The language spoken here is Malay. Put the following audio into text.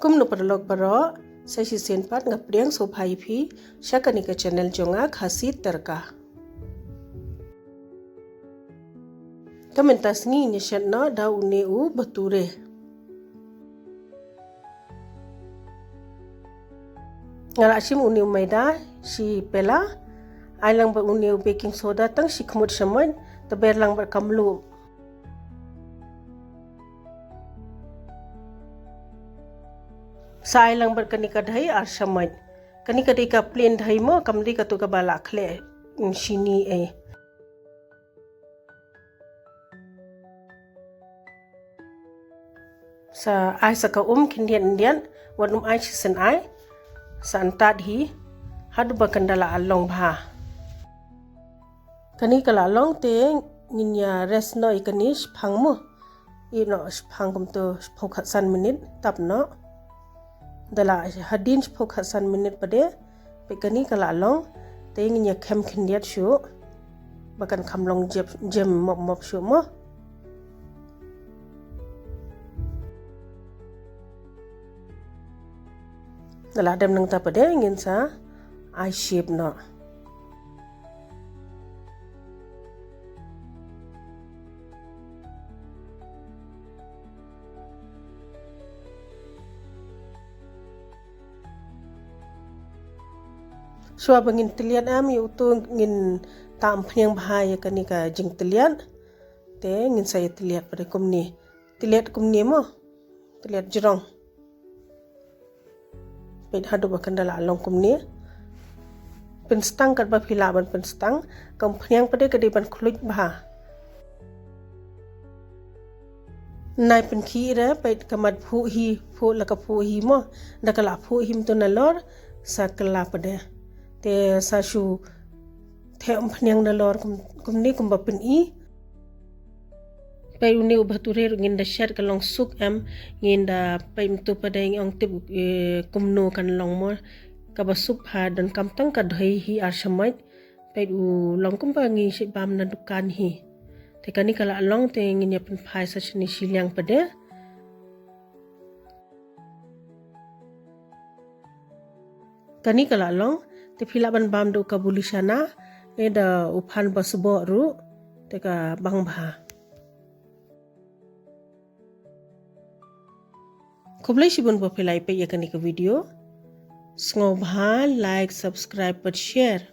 Kumno perlok baro, saya si senpat ngapriang sopai pi, syakani ke channel jonga khasi terka. Komentas ni nyeshat na da uneu Bhature. Ngalashim uneu Moida si pela, ailang ber uneu baking soda tang si kemut semen, teberlang ber Mluh. Sa ailang berkanika Dhoi ar samaj. Kanika dika plain Dhoi mo kamdi ka tu ka balak le sini sa ai sa ka kindian indian wan ai sen ai sa antad hi hadu bakandala along bha. Kanika la long te nginya res no ikanish phang mo. Ino phang kum tu phokhat san minute tap no. Dala hadin phokhasan minute pade pekani kala long te nginya khem khindiat shu bakan khamlong jem mop shu mo dala dem nang ta pade ngin sa I shape no so abangin telian am yu tu ngin ta Umphniang bahaya kanika jing telian te ngin saya teliat pada kumni teliat kumni mo teliat jerong pet hadu bakandala along kumni penstang kat ba philaban penstang Umphniang pada kadiban khuluj bah nai penki re pet kamat phu la ka phu hi mo dakala phu him tu nalor sakala pada te sasu the Umphniang dalor kumni kumbapin I pai uni Bhature ngin da shet kalong suk am ngin da pai mtu pada ong tip kumno kan long mo kabasuk ha dan kamtang ka Dhoi hi ar samaj pai u long kumpa ngi si bam na dukan hi te kani kala long te ngin ya pen phai sa chini silyang pada kani kala long te philaban bam do kabulishana e da uphan basbo ru te ka bang bha khoblai sibun bo philai pe yakani ka video sngo bha like subscribe but share